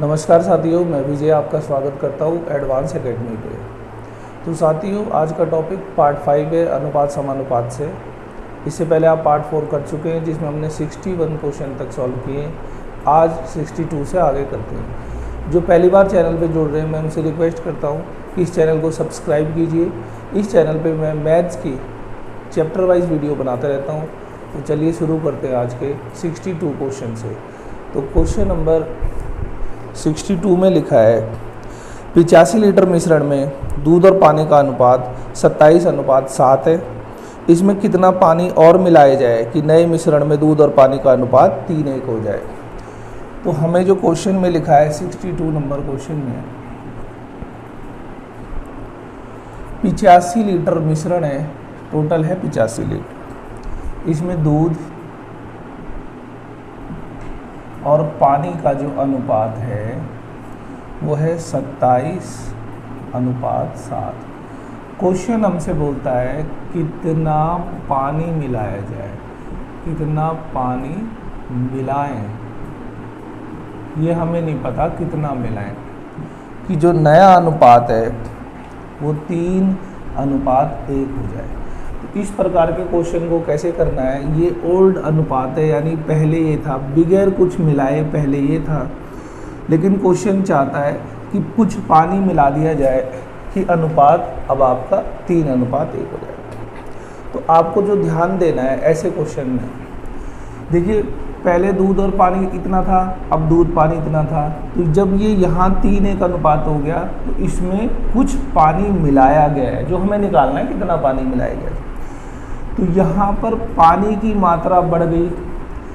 नमस्कार साथियों, मैं विजय आपका स्वागत करता हूँ एडवांस एकेडमी पे। तो साथियों, आज का टॉपिक पार्ट 5 है अनुपात समानुपात से। इससे पहले आप पार्ट 4 कर चुके हैं जिसमें हमने 61 क्वेश्चन तक सॉल्व किए हैं। आज 62 से आगे करते हैं। जो पहली बार चैनल पे जुड़ रहे हैं मैं उनसे रिक्वेस्ट करता हूँ कि इस चैनल को सब्सक्राइब कीजिए। इस चैनल पर मैं मैथ्स की चैप्टर वाइज वीडियो बनाता रहता हूँ। तो चलिए शुरू करते हैं आज के 62 क्वेश्चन से। तो क्वेश्चन नंबर 62 में लिखा है 85 लीटर मिश्रण में दूध और पानी का अनुपात 27:7 है। इसमें कितना पानी और मिलाया जाए कि नए मिश्रण में दूध और पानी का अनुपात 3:1 हो जाए। तो हमें जो क्वेश्चन में लिखा है 62 नंबर क्वेश्चन में 85 लीटर मिश्रण है, टोटल है 85 लीटर। इसमें दूध और पानी का जो अनुपात है वो है 27:7। क्वेश्चन हमसे बोलता है कितना पानी मिलाया जाए, कितना पानी मिलाएं। ये हमें नहीं पता कितना मिलाएं, कि जो नया अनुपात है वो 3:1 हो जाए। इस प्रकार के क्वेश्चन को कैसे करना है, ये ओल्ड अनुपात है, यानी पहले ये था, बिगैर कुछ मिलाए पहले ये था, लेकिन क्वेश्चन चाहता है कि कुछ पानी मिला दिया जाए कि अनुपात अब आपका 3:1 हो जाए। तो आपको जो ध्यान देना है ऐसे क्वेश्चन में, देखिए पहले दूध और पानी इतना था, अब दूध पानी इतना था, तो जब ये यहाँ 3:1 अनुपात हो गया तो इसमें कुछ पानी मिलाया गया है, जो हमें निकालना है कितना पानी मिलाया गया। तो यहाँ पर पानी की मात्रा बढ़ गई,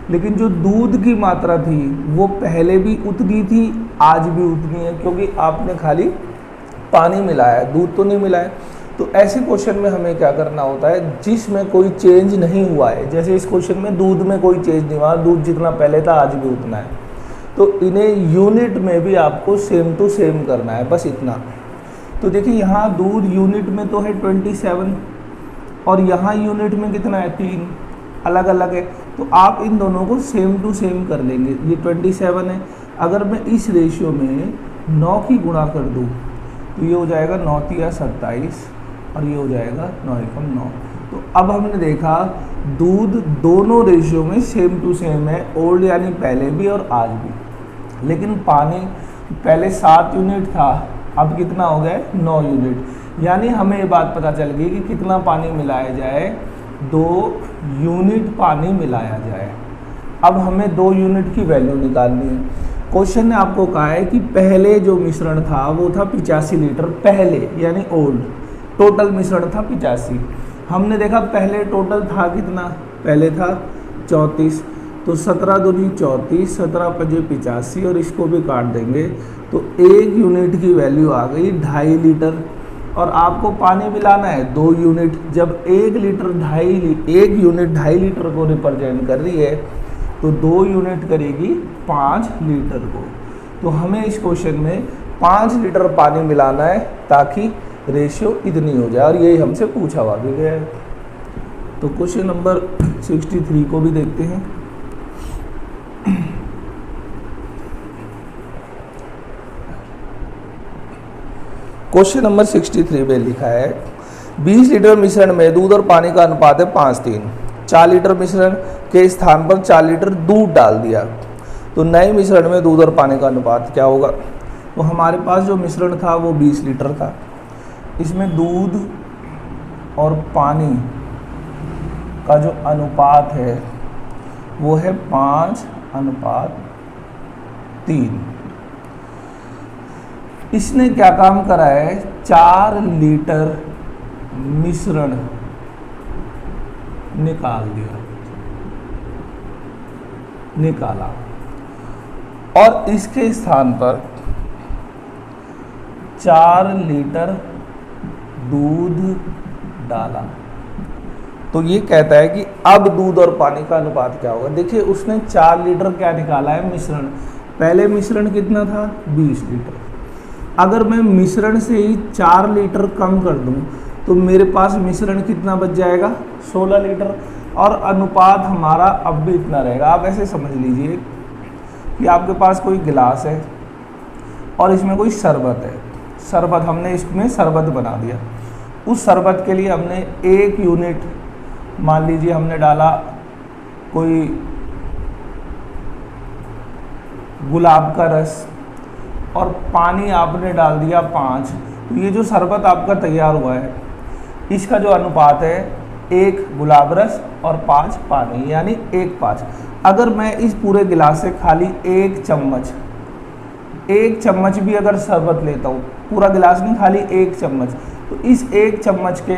लेकिन जो दूध की मात्रा थी वो पहले भी उतनी थी, आज भी उतनी है, क्योंकि आपने खाली पानी मिलाया, दूध तो नहीं मिलाया। तो ऐसे क्वेश्चन में हमें क्या करना होता है जिसमें कोई चेंज नहीं हुआ है। जैसे इस क्वेश्चन में दूध में कोई चेंज नहीं हुआ, दूध जितना पहले था आज भी उतना है। तो इन्हें यूनिट में भी आपको सेम टू सेम करना है, बस इतना। तो देखिए यहाँ दूध यूनिट में तो है 27 और यहाँ यूनिट में कितना है 3, अलग अलग है। तो आप इन दोनों को सेम टू सेम कर लेंगे। ये 27 है, अगर मैं इस रेशियो में 9 की गुणा कर दूँ तो ये हो जाएगा 9×3 = 27 और ये हो जाएगा 9×1 = 9। तो अब हमने देखा दूध दोनों रेशियो में सेम टू सेम है, ओल्ड यानी पहले भी और आज भी। लेकिन पानी पहले 7 यूनिट था, अब कितना हो गया 9 यूनिट। यानी हमें ये बात पता चल गई कि कितना पानी मिलाया जाए, 2 यूनिट पानी मिलाया जाए। अब हमें 2 यूनिट की वैल्यू निकालनी है। क्वेश्चन ने आपको कहा है कि पहले जो मिश्रण था वो था 85 लीटर, पहले यानी ओल्ड, टोटल मिश्रण था 85। हमने देखा पहले टोटल था कितना, पहले था 34, तो 17 दूनी 34, 17 × 5 = 85 और इसको भी काट देंगे तो 1 यूनिट की वैल्यू आ गई 2.5 लीटर। और आपको पानी मिलाना है 2 यूनिट। जब 1 यूनिट 2.5 लीटर को रिप्रेजेंट कर रही है तो 2 यूनिट करेगी 5 लीटर को। तो हमें इस क्वेश्चन में 5 लीटर पानी मिलाना है ताकि रेशियो इतनी हो जाए, और यही हमसे पूछा हुआ भी गया है। तो क्वेश्चन नंबर 63 को भी देखते हैं। क्वेश्चन नंबर 63 में लिखा है 20 लीटर मिश्रण में दूध और पानी का अनुपात है 5:3। 4 लीटर मिश्रण के स्थान पर 4 लीटर दूध डाल दिया, तो नए मिश्रण में दूध और पानी का अनुपात क्या होगा। तो हमारे पास जो मिश्रण था वो 20 लीटर था, इसमें दूध और पानी का जो अनुपात है वो है 5:3। इसने क्या काम करा है, 4 लीटर मिश्रण निकाला और इसके स्थान पर 4 लीटर दूध डाला। तो ये कहता है कि अब दूध और पानी का अनुपात क्या होगा। देखिए उसने 4 लीटर क्या निकाला है, मिश्रण। पहले मिश्रण कितना था 20 लीटर। अगर मैं मिश्रण से ही 4 लीटर कम कर दूं तो मेरे पास मिश्रण कितना बच जाएगा 16 लीटर, और अनुपात हमारा अब भी इतना रहेगा। आप ऐसे समझ लीजिए कि आपके पास कोई गिलास है, और इसमें कोई शरबत है, शरबत हमने इसमें शरबत बना दिया। उस शरबत के लिए हमने 1 यूनिट, मान लीजिए हमने डाला कोई गुलाब का रस और पानी आपने डाल दिया 5, तो ये जो शरबत आपका तैयार हुआ है इसका जो अनुपात है 1 गुलाब रस और 5 पानी, यानी 1:5। अगर मैं इस पूरे गिलास से खाली 1 चम्मच भी अगर शरबत लेता हूँ, पूरा गिलास नहीं, खाली 1 चम्मच, तो इस 1 चम्मच के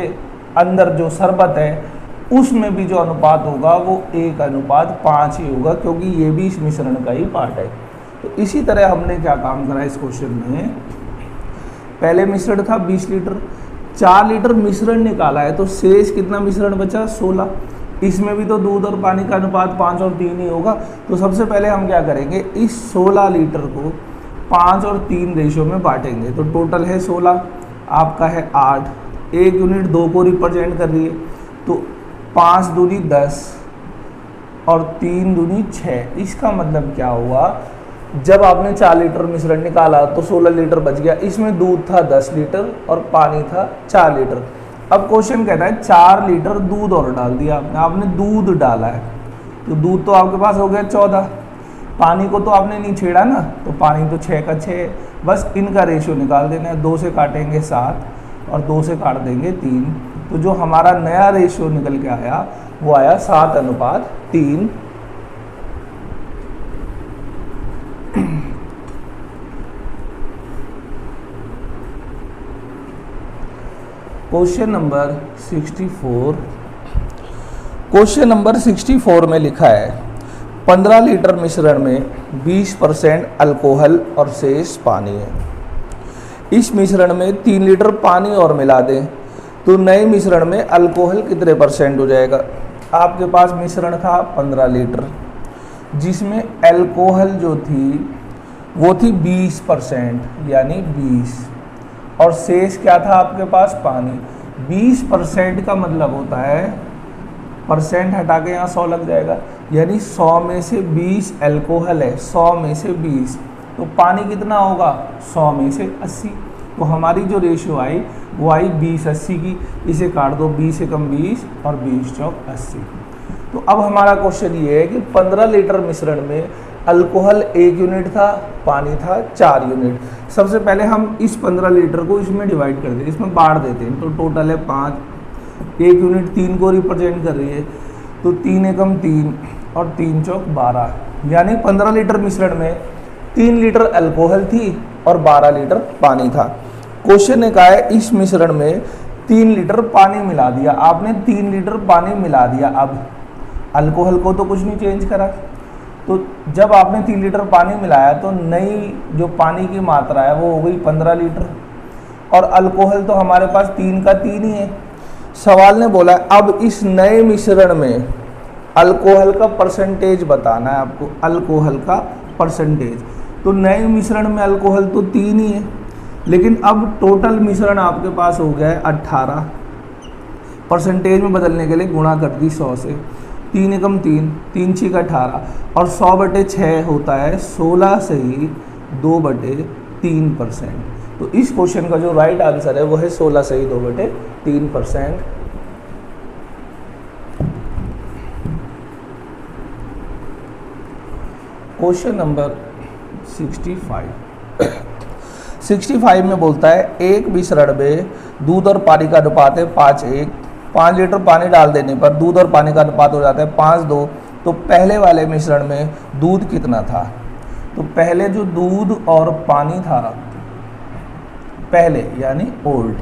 अंदर जो शरबत है उसमें भी जो अनुपात होगा वो 1:5 ही होगा, क्योंकि ये भी इस मिश्रण का ही पार्ट है। तो इसी तरह हमने क्या काम करा इस क्वेश्चन में, पहले मिश्रण था 20 लीटर, 4 लीटर मिश्रण निकाला है, तो शेष कितना मिश्रण बचा? 16। इसमें भी तो दूध और पानी का अनुपात 5 और 3 ही होगा। तो सबसे पहले हम क्या करेंगे, इस 16 लीटर को 5 और 3 रेशो में बांटेंगे। तो टोटल है 16, आपका है 8, 1 यूनिट 2 को रिप्रेजेंट कर रही है, तो 5 दूनी 10 और 3 दूनी 6। इसका मतलब क्या हुआ, जब आपने 4 लीटर मिश्रण निकाला तो 16 लीटर बच गया। इसमें दूध था 10 लीटर और पानी था 4 लीटर। अब क्वेश्चन कहता है 4 लीटर दूध और डाल दिया आपने दूध डाला है, तो दूध तो आपके पास हो गया 14, पानी को तो आपने नहीं छेड़ा ना, तो पानी तो 6 का 6, बस इनका रेशियो निकाल देना है। 2 से काटेंगे 7 और 2 से काट देंगे 3, तो जो हमारा नया रेशियो निकल के आया वो आया 7:3। क्वेश्चन नंबर 64, क्वेश्चन नंबर 64 में लिखा है 15 लीटर मिश्रण में 20% अल्कोहल और शेष पानी है। इस मिश्रण में 3 लीटर पानी और मिला दें तो नए मिश्रण में अल्कोहल कितने % हो जाएगा। आपके पास मिश्रण था 15 लीटर, जिसमें अल्कोहल जो थी वो थी 20%, यानी 20, और शेष क्या था आपके पास? पानी। 20% का मतलब होता है, परसेंट हटा के यहाँ 100 लग जाएगा, यानी 100 में से 20 अल्कोहल है, 100 में से 20, तो पानी कितना होगा? 100 में से 80। तो हमारी जो रेशियो आई वो आई 20:80 की। इसे काट दो, 20 से कम 20 और 20 चौक 80। तो अब हमारा क्वेश्चन ये है कि 15 लीटर मिश्रण में अल्कोहल 1 यूनिट था, पानी था 4 यूनिट। सबसे पहले हम इस 15 लीटर को इसमें डिवाइड कर दें, इसमें बांट देते हैं, तो टोटल है 5, 1 यूनिट 3 को रिप्रेजेंट कर रही है, तो 3 एकम 3 और 3 चौक 12, यानी 15 लीटर मिश्रण में 3 लीटर अल्कोहल थी और 12 लीटर पानी था। क्वेश्चन ने कहा है इस मिश्रण में 3 लीटर पानी मिला दिया। आपने 3 लीटर पानी मिला दिया, अब अल्कोहल को तो कुछ नहीं चेंज करा, तो जब आपने 3 लीटर पानी मिलाया तो नई जो पानी की मात्रा है वो हो गई 15 लीटर, और अल्कोहल तो हमारे पास 3 का 3 ही है। सवाल ने बोला अब इस नए मिश्रण में अल्कोहल का परसेंटेज बताना है आपको, अल्कोहल का परसेंटेज। तो नए मिश्रण में अल्कोहल तो 3 ही है, लेकिन अब टोटल मिश्रण आपके पास हो गया है 18। परसेंटेज में बदलने के लिए गुणा कर दी 100 से, 3 एकम 3, 3 6 18, और 100/6 होता है 16 से ही 2/3%। तो इस क्वेश्चन का जो राइट आंसर है वो है 16 से ही 2/3%। क्वेश्चन नंबर 65 में बोलता है एक मिश्रण में दूध और पानी का अनुपात है 5:1। 5 लीटर पानी डाल देने पर दूध और पानी का अनुपात हो जाता है 5:2। तो पहले वाले मिश्रण में दूध कितना था? तो पहले जो दूध और पानी था, पहले यानी ओल्ड,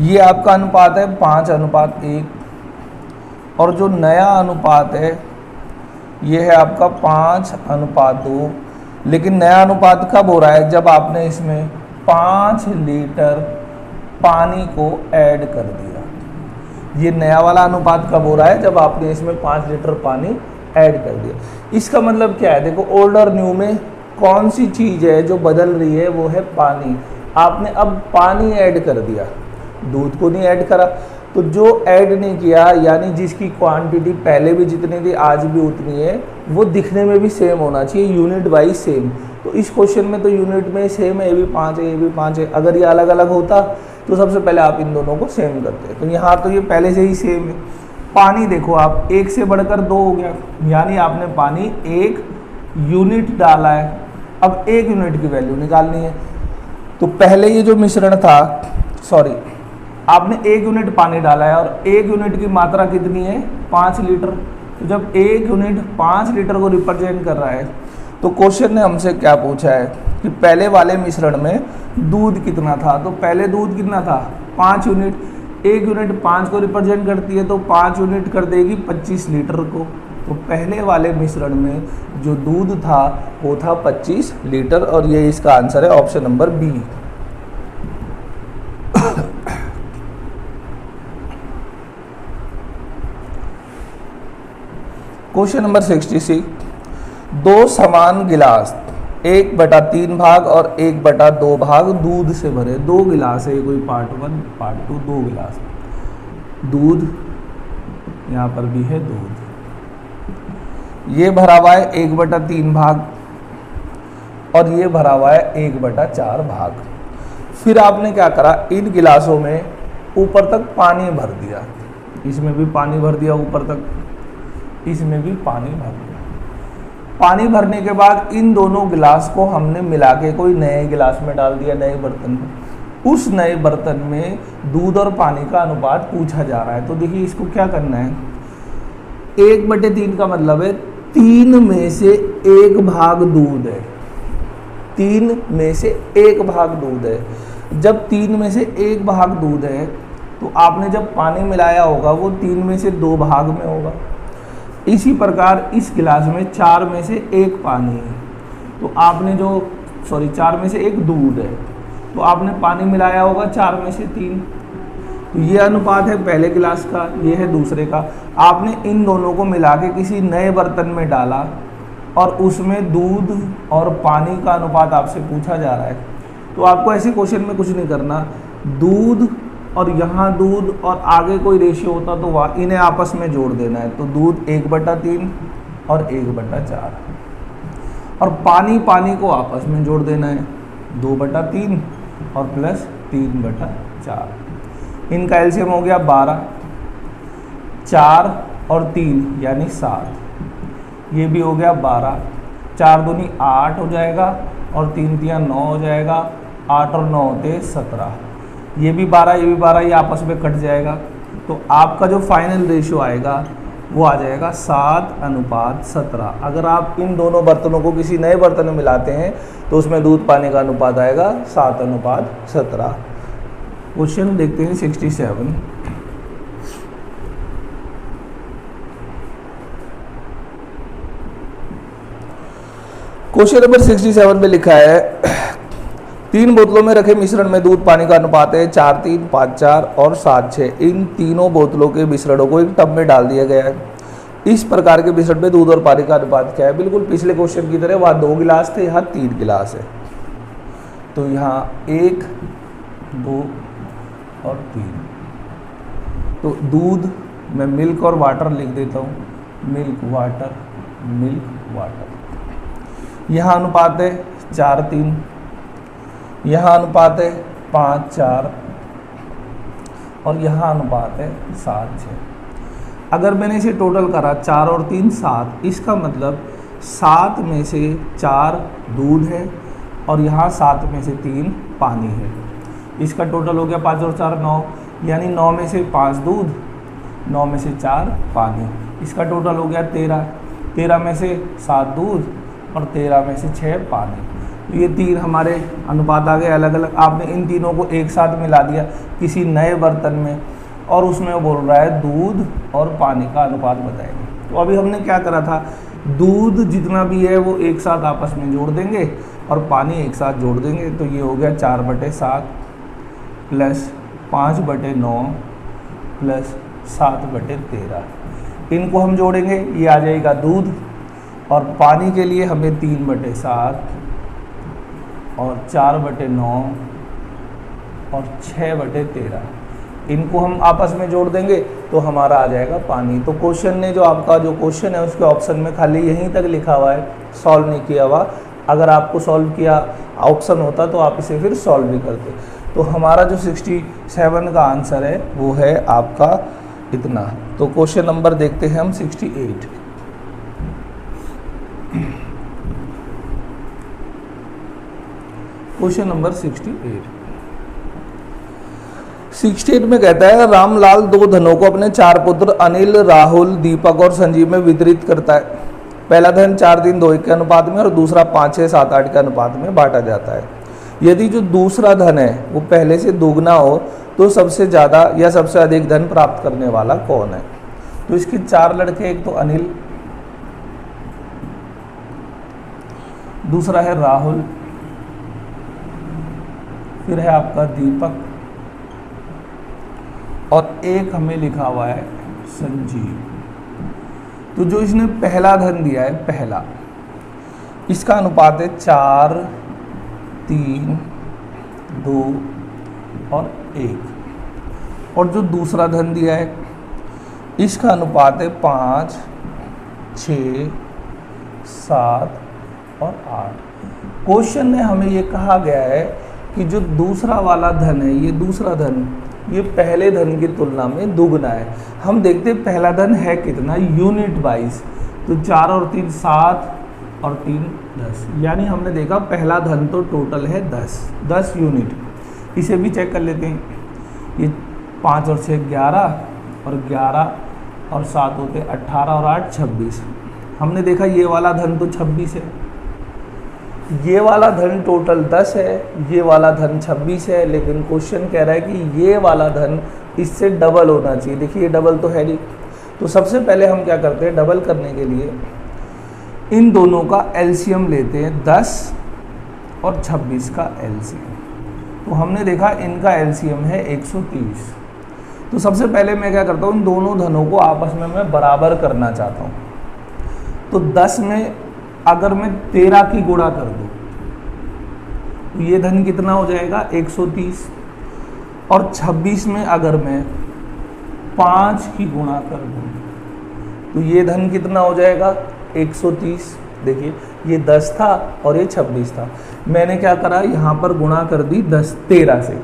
ये आपका अनुपात है 5:1, और जो नया अनुपात है ये है आपका 5:2। लेकिन नया अनुपात कब हो रहा है? जब आपने इसमें 5 लीटर पानी को ऐड कर दिया। ये नया वाला अनुपात कब हो रहा है? जब आपने इसमें 5 लीटर पानी ऐड कर दिया। इसका मतलब क्या है? देखो, ओल्ड और न्यू में कौन सी चीज़ है जो बदल रही है? वो है पानी। आपने अब पानी ऐड कर दिया, दूध को नहीं ऐड करा। तो जो ऐड नहीं किया, यानी जिसकी क्वांटिटी पहले भी जितनी थी आज भी उतनी है, वो दिखने में भी सेम होना चाहिए, यूनिट वाइज सेम। तो इस क्वेश्चन में तो यूनिट में सेम है, ये भी 5 है, ये भी 5 है। अगर ये अलग अलग होता तो सबसे पहले आप इन दोनों को सेम करते। तो यहाँ तो ये पहले से ही सेम है। पानी देखो आप, 1 से बढ़कर 2 हो गया, यानी आपने पानी 1 यूनिट डाला है। अब 1 यूनिट की वैल्यू निकालनी है। तो पहले ये जो मिश्रण था, सॉरी, आपने 1 यूनिट पानी डाला है और 1 यूनिट की मात्रा कितनी है, 5 लीटर। तो जब 1 यूनिट 5 लीटर को रिप्रेजेंट कर रहा है, तो क्वेश्चन ने हमसे क्या पूछा है कि पहले वाले मिश्रण में दूध कितना था। तो पहले दूध कितना था, 5 यूनिट। 1 यूनिट 5 को रिप्रेजेंट करती है, तो 5 यूनिट कर देगी 25 लीटर को। तो पहले वाले मिश्रण में जो दूध था वो था 25 लीटर, और ये इसका आंसर है option number B. Question number 66, 2 समान गिलास 1/3 भाग और 1/2 भाग दूध से भरे। 2 गिलास है, कोई पार्ट 1 पार्ट 2, 2 गिलास दूध, यहाँ पर भी है दूध। ये भरा हुआ है 1/3 भाग और ये भरा हुआ है 1/4 भाग। फिर आपने क्या करा, इन गिलासों में ऊपर तक पानी भर दिया। इसमें भी पानी भर दिया ऊपर तक, इसमें भी पानी भर दिया। पानी भरने के बाद इन दोनों गिलास को हमने मिला के कोई नए गिलास में डाल दिया, नए बर्तन में। उस नए बर्तन में दूध और पानी का अनुपात पूछा जा रहा है। तो देखिए इसको क्या करना है, 1/3 का मतलब है 3 में से 1 भाग दूध है। 3 में से 1 भाग दूध है। जब 3 में से 1 भाग दूध है, तो आपने जब पानी मिलाया होगा वो 3 में से 2 भाग में होगा। इसी प्रकार इस गिलास में 4 में से 1 पानी है, तो आपने जो 4 में से 1 दूध है, तो आपने पानी मिलाया होगा 4 में से 3। तो ये अनुपात है पहले गिलास का, ये है दूसरे का। आपने इन दोनों को मिला के किसी नए बर्तन में डाला और उसमें दूध और पानी का अनुपात आपसे पूछा जा रहा है। तो आपको ऐसे क्वेश्चन में कुछ नहीं करना, दूध और यहाँ दूध और आगे कोई रेशियो होता तो वहाँ इन्हें आपस में जोड़ देना है। तो दूध 1/3 और 1/4, और पानी को आपस में जोड़ देना है, 2/3 और प्लस 3/4। इनका एलसीएम हो गया 12, 4 और 3 यानी 7। ये भी हो गया 12, 4 दूनी 8 हो जाएगा और 3 तिया 9 हो जाएगा। 8 और 9 होते 17। ये भी 12, ये भी 12, ये आपस में कट जाएगा। तो आपका जो फाइनल रेशियो आएगा वो आ जाएगा 7:17। अगर आप इन दोनों बर्तनों को किसी नए बर्तन में मिलाते हैं तो उसमें दूध पानी का अनुपात आएगा 7:17। क्वेश्चन देखते हैं 67। क्वेश्चन नंबर 67 में लिखा है 3 बोतलों में रखे मिश्रण में दूध पानी का अनुपात है 4:3, 5:4 और 7:6। इन तीनों बोतलों के मिश्रणों को एक टब में डाल दिया गया है। इस प्रकार के मिश्रण में दूध और पानी का अनुपात क्या है। बिल्कुल पिछले क्वेश्चन की तरह, वहाँ 2 गिलास थे, यहाँ 3 गिलास है। तो यहाँ 1, 2 और 3। तो दूध मैं मिल्क और वाटर लिख देता हूँ, मिल्क वाटर, मिल्क वाटर। यहाँ अनुपात है 4:3, यहाँ अनुपात है 5:4 और यहाँ अनुपात है 7:6। अगर मैंने इसे टोटल करा 4 और 3 7, इसका मतलब 7 में से 4 दूध है और यहाँ 7 में से 3 पानी है। इसका टोटल हो गया 5 और 4 9, यानी 9 में से 5 दूध, 9 में से 4 पानी। इसका टोटल हो गया 13, 13 में से 7 दूध और 13 में से 6 पानी। तो ये 3 हमारे अनुपात आ गए अलग अलग। आपने इन तीनों को एक साथ मिला दिया किसी नए बर्तन में और उसमें वो बोल रहा है दूध और पानी का अनुपात बताएंगे। तो अभी हमने क्या करा था, दूध जितना भी है वो एक साथ आपस में जोड़ देंगे और पानी एक साथ जोड़ देंगे। तो ये हो गया 4/7 प्लस 5/9 प्लस 7/13। इनको हम जोड़ेंगे, ये आ जाएगा दूध, और पानी के लिए हमें 3/7 और 4/9 और 6/13। इनको हम आपस में जोड़ देंगे तो हमारा आ जाएगा पानी। तो क्वेश्चन ने जो आपका जो क्वेश्चन है उसके ऑप्शन में खाली यहीं तक लिखा हुआ है, सॉल्व नहीं किया हुआ। अगर आपको सॉल्व किया ऑप्शन होता तो आप इसे फिर सॉल्व भी करते। तो हमारा जो 67 का आंसर है वो है आपका इतना। तो क्वेश्चन नंबर देखते हैं हम 68। क्वेश्चन नंबर 68 में कहता है रामलाल 2 धनों को अपने 4 पुत्र अनिल, राहुल, दीपक और संजीव में वितरित करता है। पहला धन 4, 3, 2, 1 के अनुपात में और दूसरा 5, 6, 7, 8 के अनुपात में बांटा जाता है। यदि जो दूसरा धन है वो पहले से दोगुना हो तो सबसे ज़्यादा या सबसे अधिक धन प्राप्त करने वाला कौन है। तो इसके 4 लड़के, एक तो अनिल, दूसरा है राहुल, फिर है आपका दीपक और एक हमें लिखा हुआ है संजीव। तो जो इसने पहला धन दिया है, पहला, इसका अनुपात है 4, 3, 2 और 1। और जो दूसरा धन दिया है इसका अनुपात है 5, 6, 7 और 8। क्वेश्चन में हमें ये कहा गया है कि जो दूसरा वाला धन है, ये दूसरा धन ये पहले धन की तुलना में दुगना है। हम देखते हैं पहला धन है कितना, यूनिट वाइज। तो 4 और 3 7 और 3 10, यानी हमने देखा पहला धन तो टोटल है 10 यूनिट। इसे भी चेक कर लेते हैं। ये 5 और 6 11 और 11 और 7 होते 18 और 8 26। हमने देखा ये वाला धन तो 26 है, ये वाला धन टोटल 10 है, ये वाला धन 26 है, लेकिन क्वेश्चन कह रहा है कि ये वाला धन इससे डबल होना चाहिए। देखिए डबल तो है नहीं। तो सबसे पहले हम क्या करते हैं, डबल करने के लिए इन दोनों का एलसीएम लेते हैं, 10 और 26 का एलसीएम। तो हमने देखा इनका एलसीएम है 130। तो सबसे पहले मैं क्या करता हूँ, इन दोनों धनों को आपस में मैं बराबर करना चाहता हूँ। तो 10 में अगर मैं 13 की गुणा कर दूं तो ये धन कितना हो जाएगा 130। और 26 में अगर मैं 5 की गुणा कर दूं तो ये धन कितना हो जाएगा 130। देखिए ये 10 था और ये 26 था। मैंने क्या करा, यहाँ पर गुणा कर दी 13 से।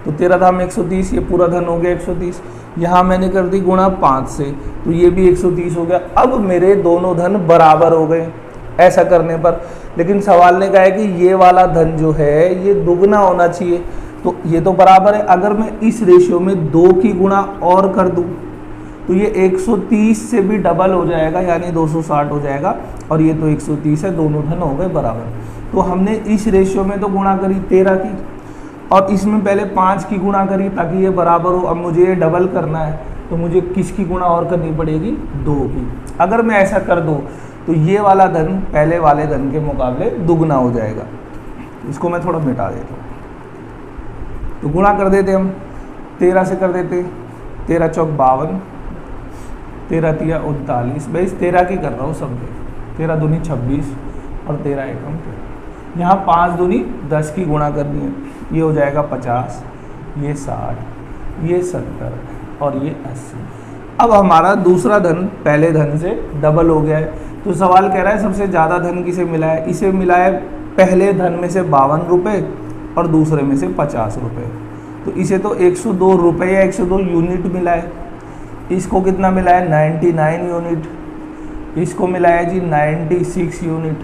तो 13 था 130, ये पूरा धन हो गया 130। यहाँ मैंने कर दी गुणा 5 से, तो ये भी 130 हो गया। अब मेरे दोनों धन बराबर हो गए ऐसा करने पर। लेकिन सवाल ने कहा है कि ये वाला धन जो है ये दुगना होना चाहिए, तो ये तो बराबर है। अगर मैं इस रेशियो में 2 की गुणा और कर दूं तो ये 130 से भी डबल हो जाएगा, यानी 260 हो जाएगा। और ये तो 130 है, दोनों धन हो गए बराबर। तो हमने इस रेशियो में तो गुणा करी 13 की, और इसमें पहले 5 की गुणा करी ताकि ये बराबर हो। अब मुझे ये डबल करना है तो मुझे किसकी गुणा और करनी पड़ेगी, 2 की। अगर मैं ऐसा कर दूँ तो ये वाला धन पहले वाले धन के मुकाबले दुगना हो जाएगा। इसको मैं थोड़ा मिटा देता हूँ। तो गुणा कर देते हम, 13 से कर देते, 13 चौक 52, 13 तिया 39। भाई 13 की कर रहा हूँ सब में, 13 दूनी 26 और 13 एकम 13। यहाँ 5 दूनी 10 की गुणा करनी है, ये हो जाएगा 50, ये 60, ये 70 और ये 80। अब हमारा दूसरा धन पहले धन से डबल हो गया है। तो सवाल कह रहा है सबसे ज़्यादा धन किसे मिला है। इसे मिला है पहले धन में से 52 रुपये और दूसरे में से 50 रुपये। तो इसे तो 102 रुपये या 102 यूनिट मिला है। इसको कितना मिला है 99 यूनिट। इसको मिला है जी 96 यूनिट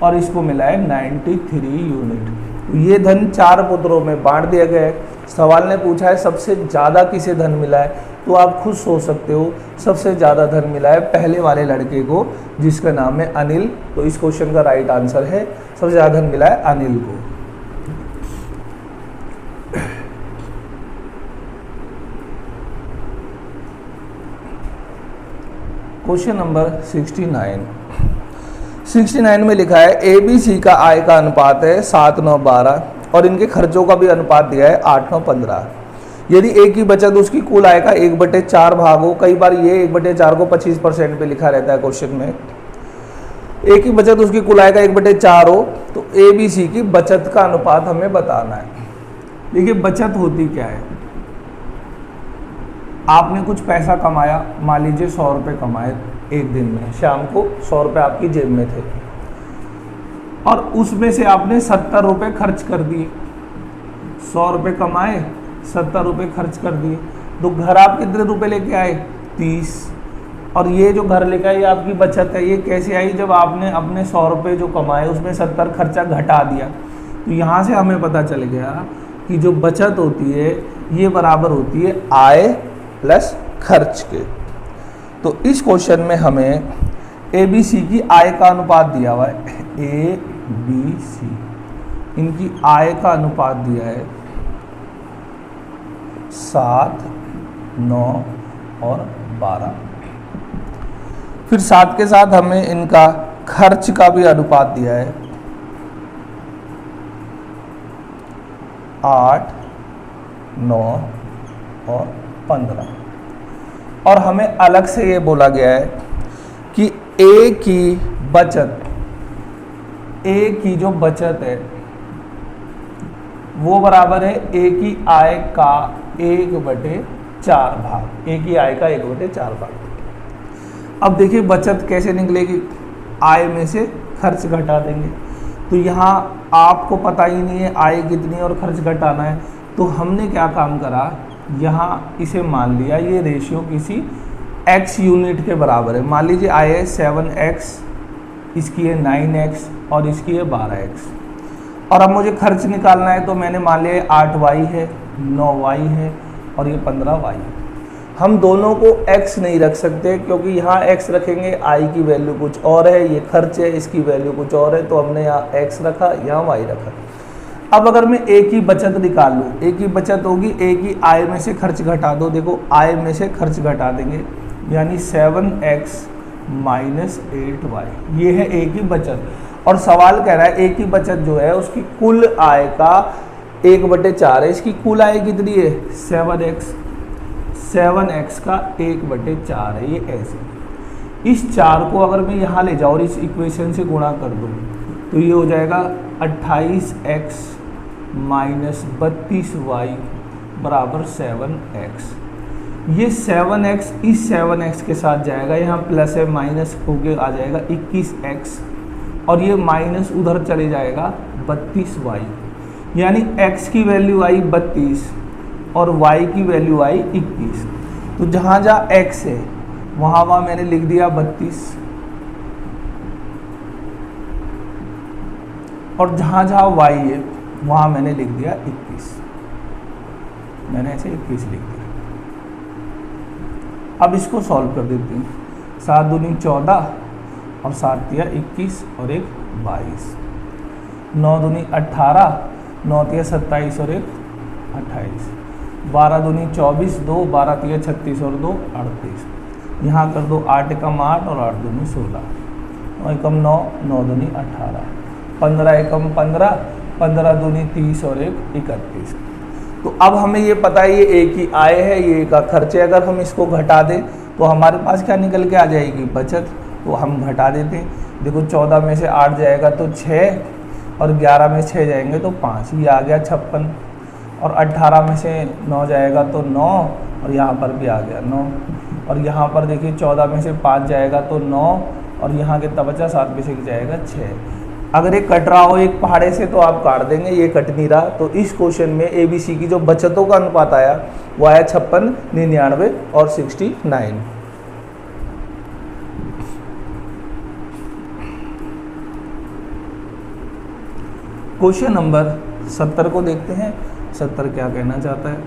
और इसको मिला है 93 यूनिट। तो ये धन 4 पुत्रों में बांट दिया गया है। सवाल ने पूछा है सबसे ज़्यादा किसे धन मिला है, तो आप खुद सोच सकते हो सबसे ज़्यादा धन मिला है पहले वाले लड़के को जिसका नाम है अनिल। तो इस क्वेश्चन का राइट आंसर है सबसे ज़्यादा धन मिला है अनिल को। क्वेश्चन नंबर 69 में लिखा है ABC का आय का अनुपात है 7:9:12 और इनके खर्चों का भी अनुपात दिया है 8:9:15। यदि A की बचत उसकी कुल आय का 1/4 भाग हो, कई बार ये 1/4 को 25% पे लिखा रहता है क्वेश्चन में। A की बचत उसकी कुल आय का 1/4 हो तो ABC की बचत का अनुपात हमें बताना है। देखिए बचत होती क्या है, आपने कुछ पैसा कमाया, मान लीजिए 100 रुपये कमाए एक दिन में, शाम को 100 रुपये आपकी जेब में थे और उसमें से आपने 70 रुपये खर्च कर दिए। 100 रुपये कमाए, 70 रुपये खर्च कर दिए, तो घर आप कितने रुपए लेके आए? 30। और ये जो घर लेके आए आपकी बचत है, ये कैसे आई? जब आपने अपने 100 रुपये जो कमाए उसमें 70 खर्चा घटा दिया। तो यहाँ से हमें पता चल गया कि जो बचत होती है ये बराबर होती है आय प्लस खर्च के। तो इस क्वेश्चन में हमें ABC की आय का अनुपात दिया हुआ है, ABC इनकी आय का अनुपात दिया है 7, 9 और 12। फिर साथ के साथ हमें इनका खर्च का भी अनुपात दिया है 8, 9 और 15। और हमें अलग से ये बोला गया है कि A की बचत, A की जो बचत है वो बराबर है A की आय का 1/4 भाग, A की आय का 1/4 भाग। अब देखिए बचत कैसे निकलेगी? आय में से खर्च घटा देंगे। तो यहाँ आपको पता ही नहीं है आय कितनी और खर्च घटाना है, तो हमने क्या काम करा, यहाँ इसे मान लिया ये रेशियो किसी x यूनिट के बराबर है। मान लीजिए आय है 7x, इसकी है 9x और इसकी है 12x। और अब मुझे खर्च निकालना है, तो मैंने मान लिया 8y है, 9y है और ये 15y है। हम दोनों को x नहीं रख सकते क्योंकि यहाँ x रखेंगे i की वैल्यू कुछ और है, ये खर्च है इसकी वैल्यू कुछ और है, तो हमने यहाँ x रखा, यहाँ y रखा। अब अगर मैं A की बचत निकाल लूँ, A की बचत होगी A की आय में से खर्च घटा दो। देखो आय में से खर्च घटा देंगे, यानी 7x माइनस 8y, ये है A की बचत। और सवाल कह रहा है A की बचत जो है उसकी कुल आय का 1/4 है। इसकी कुल आय कितनी है? 7x का 1/4 है, ये ऐसे। इस 4 को अगर मैं यहाँ ले जाऊँ और इस इक्वेशन से गुणा कर दूँ तो ये हो जाएगा 28x माइनस 32y बराबर 7x। ये 7x इस 7x के साथ जाएगा, यहाँ प्लस है माइनस होके आ जाएगा 21x और ये माइनस उधर चले जाएगा 32y, यानी x की वैल्यू आई 32 और y की वैल्यू आई 21। तो जहाँ जहाँ x है वहाँ मैंने लिख दिया 32 और जहाँ जहाँ y है वहाँ मैंने लिख दिया 21। मैंने ऐसे 21 लिख दिया। अब इसको सॉल्व कर देते हैं। 7 दूनी 14 और 7 दिया 21 और 1 22। 9 दूनी 18, 9 दिया 27 और 1 28। 12 दूनी 24, 2 12 दिया 36 और 2 38। यहाँ कर दो 8 एकम 8 और 8 दूनी 16, 9 एकम 9, 9 दूनी 18, 15 एकम 15, 15 दूनी 30 और 1 31। तो अब हमें ये पता है ये A की आय है, ये A का खर्च है। अगर हम इसको घटा दें तो हमारे पास क्या निकल के आ जाएगी? बचत। तो हम घटा देते हैं। देखो 14 में से 8 जाएगा तो 6 और 11 में 6 जाएंगे तो 5, ये आ गया 56। और 18 में से 9 जाएगा तो 9 और यहाँ पर भी आ गया 9। और यहाँ पर देखिए 14 में से 5 जाएगा तो 9 और यहाँ कितना बचा? 7 में से जाएगा 6। अगर ये कट रहा हो एक पहाड़े से तो आप काट देंगे, ये कट नहीं रहा। तो इस क्वेश्चन में ABC की जो बचतों का अनुपात आया वो आया 56, 99 और 69। क्वेश्चन नंबर 70 को देखते हैं। 70 क्या कहना चाहता है?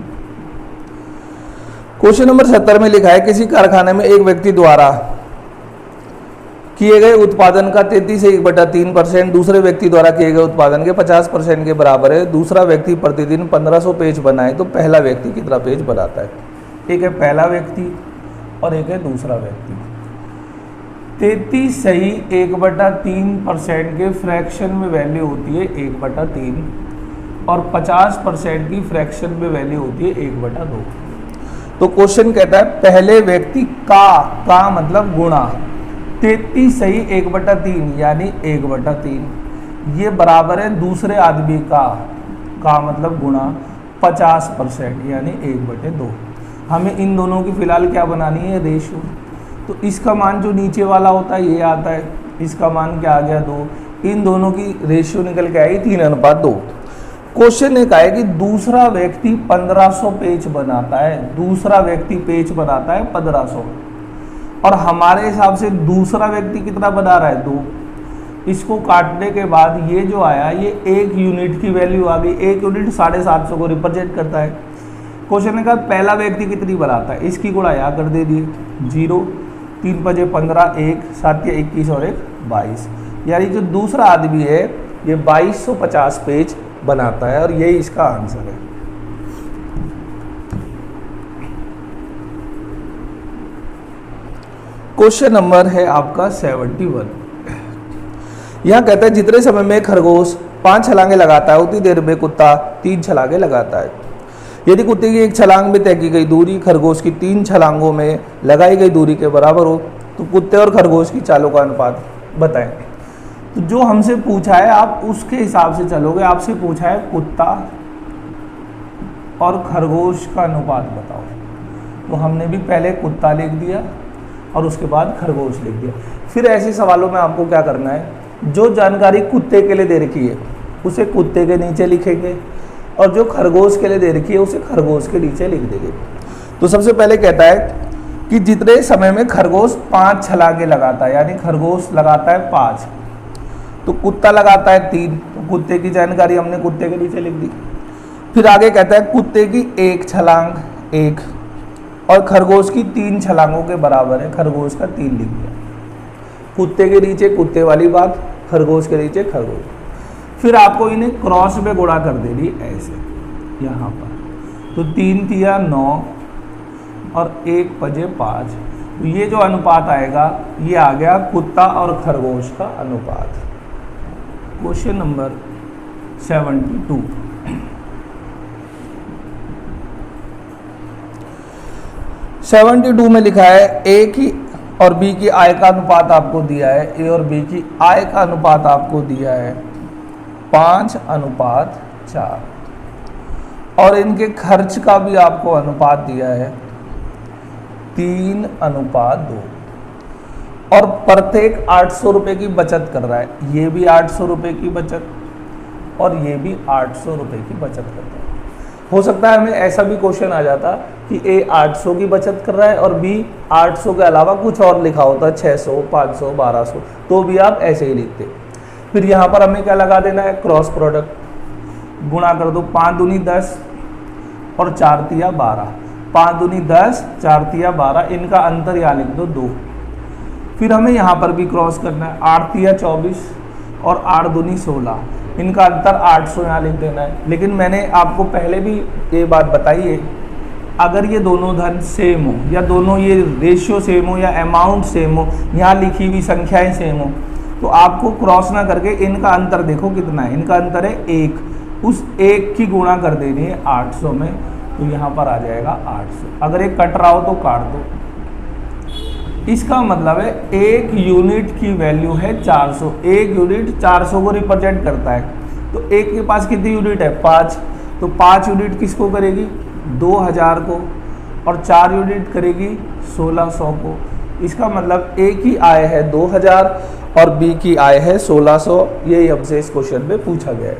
क्वेश्चन नंबर 70 में लिखा है किसी कारखाने में एक व्यक्ति द्वारा किए गए उत्पादन का 33 से 1/3% दूसरे व्यक्ति द्वारा किए गए उत्पादन के 50% के बराबर है। दूसरा व्यक्ति प्रतिदिन 1500 पेज बनाए तो पहला व्यक्ति कितना पेज बनाता है? एक है पहला व्यक्ति और एक है दूसरा व्यक्ति। 33 सही 1/3% के फ्रैक्शन में वैल्यू होती है 1/3 और 50% की फ्रैक्शन में वैल्यू होती है 1/2। तो क्वेश्चन कहता है पहले व्यक्ति का मतलब गुणा 33 सही 1/3 यानी 1/3 ये बराबर है दूसरे आदमी का मतलब गुणा 50% यानी 1/2। हमें इन दोनों की फिलहाल क्या बनानी है, रेशियो। तो इसका मान जो नीचे वाला होता है ये आता है, इसका मान क्या आ गया 2, इन दोनों की रेशियो निकल के आई 3:2। क्वेश्चन ने कहा है कि दूसरा व्यक्ति 1500 पेज बनाता है, दूसरा व्यक्ति पेज बनाता है 1500, और हमारे हिसाब से दूसरा व्यक्ति कितना बना रहा है, 2। इसको काटने के बाद ये जो आया ये 1 यूनिट की वैल्यू आ गई। 1 यूनिट 750 को रिप्रेजेंट करता है। क्वेश्चन ने कहा पहला व्यक्ति कितनी बनाता है, इसकी गुणा यहाँ कर दे दिए 0, 3 × 5 = 15, 1 7 × 21 और 1 22, यानी जो दूसरा आदमी है ये 2250 पेज बनाता है, और यही इसका आंसर है। क्वेश्चन नंबर है आपका 71। यहाँ कहता है जितने समय में खरगोश 5 छलांगे लगाता है उतनी देर में कुत्ता 3 छलांगे लगाता है। यदि कुत्ते की 1 छलांग में तय की गई दूरी खरगोश की 3 छलांगों में लगाई गई दूरी के बराबर हो तो कुत्ते और खरगोश की चालों का अनुपात बताएं। तो जो हमसे पूछा है आप उसके हिसाब से चलोगे। आपसे पूछा है कुत्ता और खरगोश का अनुपात बताओ, तो हमने भी पहले कुत्ता लिख दिया और उसके बाद खरगोश लिख दिया। फिर ऐसे सवालों में आपको क्या करना है, जो जानकारी कुत्ते के लिए दे रखी है उसे कुत्ते के नीचे लिखेंगे, और जो खरगोश के लिए दे रखी है उसे खरगोश के नीचे लिख देंगे। तो सबसे पहले कहता है कि जितने समय में खरगोश 5 छलांगे लगाता है, यानी खरगोश लगाता है 5, तो कुत्ता लगाता है 3, तो कुत्ते की जानकारी हमने कुत्ते के नीचे लिख दी। फिर आगे कहता है कुत्ते की 1 छलांग 1 और खरगोश की 3 छलांगों के बराबर है, खरगोश का 3 लिख दिया। कुत्ते के नीचे कुत्ते वाली बात, खरगोश के नीचे खरगोश। फिर आपको इन्हें क्रॉस में गुणा कर देनी ऐसे यहाँ पर, तो 3 × 3 = 9 और 1 × 5 = 5। तो ये जो अनुपात आएगा ये आ गया कुत्ता और खरगोश का अनुपात। Question number 72। में लिखा है ए की और बी की आय का अनुपात आपको दिया है, ए और बी की आय का अनुपात आपको दिया है 5:4, और इनके खर्च का भी आपको अनुपात दिया है 3:2, और प्रत्येक 800 रुपये की बचत कर रहा है। ये भी 800 रुपये की बचत और ये भी 800 रुपये की बचत करता है। हो सकता है हमें ऐसा भी क्वेश्चन आ जाता कि ए 800 की बचत कर रहा है और बी 800 के अलावा कुछ और लिखा होता 600, 500, 1200, तो भी आप ऐसे ही लिखते। फिर यहाँ पर हमें क्या लगा देना है, क्रॉस प्रोडक्ट। गुणा कर दो 5 दूनी 10 और 4 तिया 12, 5 दूनी 10, 4 तिया 12, इनका अंतर यहाँ लिख दो 2। फिर हमें यहाँ पर भी क्रॉस करना है, 8 तिया 24 और 8 दूनी 16, इनका अंतर 800 यहाँ लिख देना है। लेकिन मैंने आपको पहले भी ये बात बताई है, अगर ये दोनों धन सेम हो या दोनों ये रेशियो सेम हो या अमाउंट सेम हो, यहाँ लिखी हुई संख्याएं सेम हो, तो आपको क्रॉस ना करके इनका अंतर देखो कितना है। इनका अंतर है 1, उस 1 की गुणा कर देनी है 800 में, तो यहाँ पर आ जाएगा 800। अगर एक कट रहा हो तो काट दो। इसका मतलब है 1 यूनिट की वैल्यू है 400। 1 यूनिट 400 को रिप्रेजेंट करता है। तो 1 के पास कितनी यूनिट है, 5, तो 5 यूनिट किसको करेगी, 2000 को, और 4 यूनिट करेगी 1600 को। इसका मतलब ए की आय है 2000 और बी की आय है 1600। यही हमसे इस क्वेश्चन में पूछा गया है।